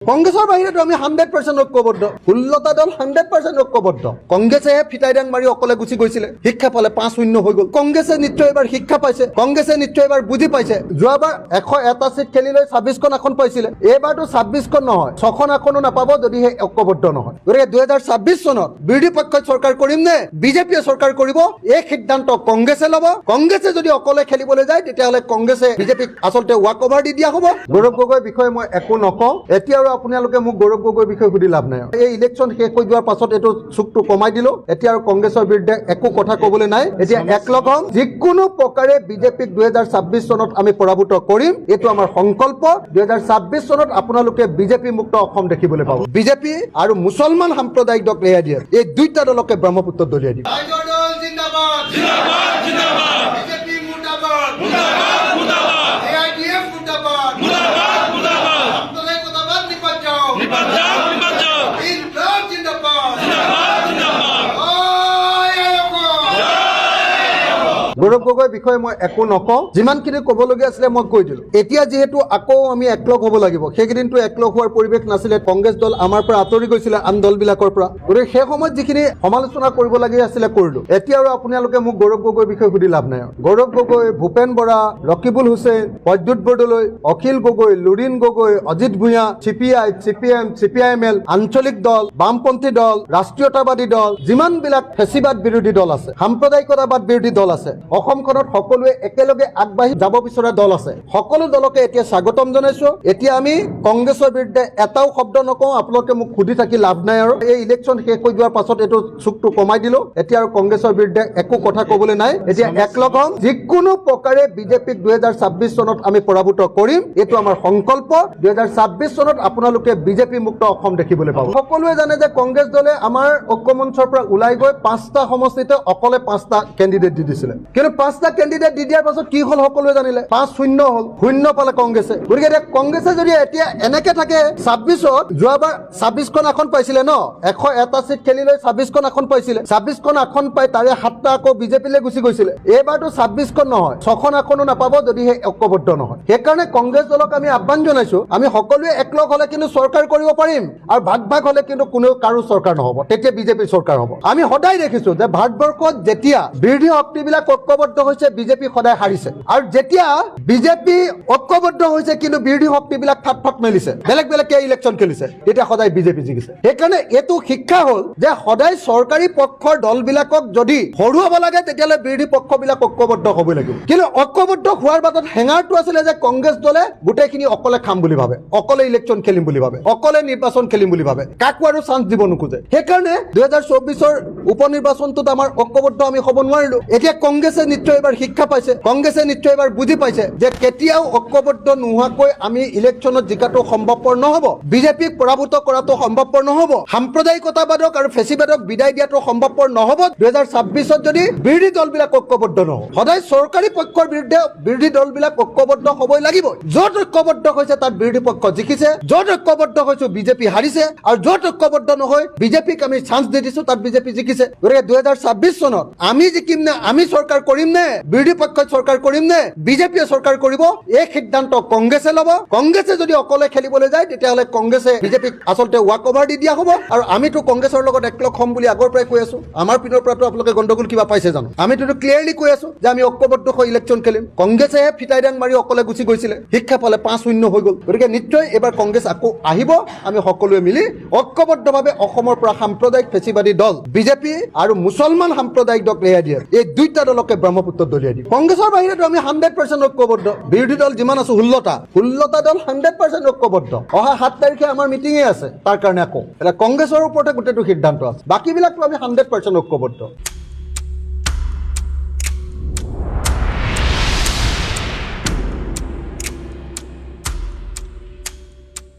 কংগ্ৰেছৰ বাহিৰেতো আমি 100% ঐক্যবদ্ধ 16টা দল 100% ঐক্যবদ্ধ কংগ্ৰেছেহে ফিটাই ডাং মাৰি অকলে গুচি গৈছিলে শিক্ষা পালে 5-0 হৈ গ'ল কংগ্ৰেছে নিশ্চয় এবাৰ শিক্ষা পাইছে কংগ্ৰেছে নিশ্চয় এবাৰ বুজি পাইছে যোৱাবাৰ 101টা সিট খেলি লৈ 26খন আসন পাইছিলে এইবাৰতো 26খন নহয় 6খন আসনো নাপাব যদিহে ঐক্যবদ্ধ নহয় গতিকে 2026 চনত বিৰোধী পক্ষই চৰকাৰ কৰিম নে বিজেপিয়ে চৰকাৰ কৰিব এই সিদ্ধান্ত কংগ্ৰেছে ল'ব কংগ্ৰেছে যদি অকলে খেলিবলৈ যায় তেতিয়াহ'লে কংগ্ৰেছে বিজেপিক আচলতে ৱাক অভাৰ দি দিয়া হ'ব গৌৰৱ গগৈৰ বিষয়ে মই একো নকওঁ এতিয়া আৰু আপোনালোকে মোক গৌৰৱ গগৈৰ বিষয়ে সুধি লাভ নাই এই ইলেকশ্যন শেষ হৈ যোৱাৰ পাছত এইটো চুকটো কমাই দিলো এতিয়া আৰু কংগ্ৰেছৰ বিৰুদ্ধে একো কথা ক'বলৈ নাই এতিয়া একলগ হ'ম যিকোনো প্ৰকাৰে বিজেপিক 2026 চনত আমি পৰাভূত কৰিম এইটো আমাৰ সংকল্প 2026 চনত আপোনালোকে বিজেপি মুক্ত অসম দেখিবলৈ পাব বিজেপি আৰু মুছলমান সাম্প্ৰদায়িক দলক ৰেহাই দিয়ে এই দুইটা দলকে ব্ৰহ্মপুত্ৰ দলিয়াই দিব গৌৰৱ গগৈৰ বিষয়ে মই একো নকওঁ যিমানখিনি ক'বলগীয়া আছিলে মই কৈ দিলোঁ এতিয়া যিহেতু আকৌ আমি একলগ হ'ব লাগিব সেইকেইদিনটো একলগ হোৱাৰ পৰিৱেশ নাছিলে কংগ্ৰেছ দল আমাৰ পৰা আঁতৰি গৈছিলে আন দলবিলাকৰ পৰা গতিকে সেই সময়ত যিখিনি সমালোচনা কৰিবলগীয়া আছিলে কৰিলোঁ এতিয়া আৰু আপোনালোকে মোক গৌৰৱ গগৈৰ বিষয়ে সুধি লাভ নাই Gaurav Gogoi Bhupen Bora Rakibul Hussain Pradyut Bordoloi Akhil Gogoi Lurin Gogoi Ajit Bhuyan CPI CPM CPIML আঞ্চলিক দল বামপন্থী দল ৰাষ্ট্ৰীয়তাবাদী দল যিমানবিলাক ফেচিবাদ বিৰোধী দল আছে সাম্প্ৰদায়িকতাবাদ বিৰোধী দল আছে অসমখনত সকলোৱে একেলগে আগবাঢ়ি যাব বিচৰা দল আছে সকলো দলকে এতিয়া স্বাগতম জনাইছো এতিয়া আমি কংগ্ৰেছৰ বিৰুদ্ধে এটাও শব্দ নকওঁ আপোনালোকে মোক সুধি থাকি লাভ নাই আৰু এই ইলেকশ্যন শেষ হৈ যোৱাৰ পাছত এইটো চুকটো কমাই দিলো এতিয়া আৰু কংগ্ৰেছৰ বিৰুদ্ধে একো কথা ক'বলৈ নাই এতিয়া একলগ হ'ম যিকোনো প্ৰকাৰে বিজেপিক 2026 চনত আমি পৰাভূত কৰিম এইটো আমাৰ সংকল্প 2026 চনত আপোনালোকে বিজেপি মুক্ত অসম দেখিবলৈ পাব সকলোৱে জানে যে কংগ্ৰেছ দলে আমাৰ ঐক্যমঞ্চৰ পৰা ওলাই গৈ 5টা সমষ্টিতে অকলে 5টা কেণ্ডিডেট দি দিছিলে কিন্তু 5টা কেণ্ডিডেট দি দিয়াৰ পাছত কি হ'ল সকলোৱে জানিলে 5-0 হ'ল 0 পালে কংগ্ৰেছে গতিকে এতিয়া কংগ্ৰেছে যদি এতিয়া এনেকে থাকে 26ত যোৱাবাৰ 26খন আসন পাইছিলে ন 101টা সিট খেলি লৈ 26খন আসন পাইছিলে 26খন আসন পাই তাৰে 7টা আকৌ বিজেপিলৈ গুচি গৈছিলে এইবাৰতো 26খন নহয় 6খন আসনো নাপাব যদিহে ঐক্যবদ্ধ নহয় সেইকাৰণে কংগ্ৰেছ দলক আমি আহ্বান জনাইছো আমি সকলোৱে একলগ হ'লে কিন্তু চৰকাৰ কৰিব পাৰিম আৰু ভাগ হ'লে কিন্তু কোনো কাৰো চৰকাৰ নহ'ব তেতিয়া বিজেপিৰ চৰকাৰ হ'ব আমি সদায় দেখিছো যে ভাৰতবৰ্ষত যেতিয়া বিৰোধী শক্তিবিলাক ঐক্যবদ্ধ হৈছে বিজেপি সদায় হাৰিছে আৰু যেতিয়া বিজেপি ঐক্যবদ্ধ হৈছে কিন্তু বিৰোধী শক্তিবিলাক ফাট মেলিছে বেলেগ বেলেগকে ইলেকশ্যন খেলিছে তেতিয়া সদায় বিজেপি জিকিছে সেইকাৰণে এইটো শিক্ষা হ'ল যে সদায় চৰকাৰী পক্ষৰ দলবিলাকক যদি হৰুৱাব লাগে তেতিয়াহ'লে বিৰোধী পক্ষবিলাক ঐক্যবদ্ধ হ'ব লাগিব কিন্তু ঐক্যবদ্ধ হোৱাৰ বাটত হেঙাৰটো আছিলে যে কংগ্ৰেছ দলে গোটেইখিনি অকলে খাম বুলি ভাবে অকলে ইলেকশ্যন খেলিম বুলি ভাবে অকলে নিৰ্বাচন খেলিম বুলি ভাবে কাকো আৰু চান্স দিব নোখোজে সেইকাৰণে 2024ৰ উপ নিৰ্বাচনটোত আমাৰ ঐক্যবদ্ধ আমি হ'ব নোৱাৰিলো এতিয়া কংগ্ৰেছে নিশ্চয় এবাৰ শিক্ষা পাইছে কংগ্ৰেছে নিশ্চয় এবাৰ বুজি পাইছে যে কেতিয়াও ঐক্যবদ্ধ নোহোৱাকৈ আমি ইলেকশ্যনত জিকাটো সম্ভৱপৰ নহ'ব বিজেপিক পৰাভূত কৰাটো সম্ভৱপৰ নহ'ব সাম্প্ৰদায়িকতাবাদক আৰু ফেচিবাদক বিদায় দিয়াটো সম্ভৱপৰ নহ'ব 2026ত যদি বিৰোধী দলবিলাক ঐক্যবদ্ধ নহ'ব সদায় চৰকাৰী পক্ষৰ বিৰুদ্ধে বিৰোধী দলবিলাক ঐক্যবদ্ধ হ'বই লাগিব য'ত ঐক্যবদ্ধ হৈছে তাত বিৰোধী পক্ষ জিকিছে য'ত ঐক্যবদ্ধ হৈছো বিজেপি হাৰিছে আৰু য'ত ঐক্যবদ্ধ নহয় বিজেপিক আমি চান্স দি দিছো তাত বিজেপি জিকিছে গতিকে 2026 চনত আমি জিকিম নে আমি চৰকাৰ কৰিম নে বিৰোধী পক্ষই চৰকাৰ কৰিম নে বিজেপিয়ে চৰকাৰ কৰিব এই সিদ্ধান্ত কংগ্ৰেছে ল'ব কংগ্ৰেছে যদি অকলে খেলিবলৈ যায় তেতিয়াহ'লে কংগ্ৰেছে বিজেপিক আচলতে ৱাক অভাৰ দি দিয়া হ'ব আৰু আমিতো কংগ্ৰেছৰ লগত একলগ হ'ম বুলি আগৰ পৰাই কৈ আছো আমাৰ পিনৰ পৰাতো আপোনালোকে গণ্ডগোল কিবা পাইছে জানো আমিতো ক্লিয়াৰলি কৈ আছো যে আমি ঐক্যবদ্ধ হৈ ইলেকশ্যন খেলিম কংগ্ৰেছেহে ফিটাই ডাং মাৰি অকলে গুচি গৈছিলে শিক্ষা পালে 5-0 হৈ গ'ল গতিকে নিশ্চয় এইবাৰ কংগ্ৰেছ আকৌ আহিব আমি সকলোৱে মিলি ঐক্যবদ্ধভাৱে অসমৰ পৰা সাম্প্ৰদায়িক ফেচিবাদী দল বিজেপি আৰু মুছলমান সাম্প্ৰদায়িক দলক ৰেহাই দিয়ে এই দুইটা দলকে ব্ৰহ্মপুত্ৰ দলিয়াই দিব কংগ্ৰেছৰ বাহিৰেতো আমি 100% ঐক্যবদ্ধ বিৰোধী দল যিমান আছে 16টা দল 100% ঐক্যবদ্ধ অহা 7 তাৰিখে আমাৰ মিটিঙে আছে তাৰ কাৰণে আকৌ এটা কংগ্ৰেছৰ ওপৰতে গোটেইটো সিদ্ধান্ত আছে বাকীবিলাকতো আমি 100% ঐক্যবদ্ধ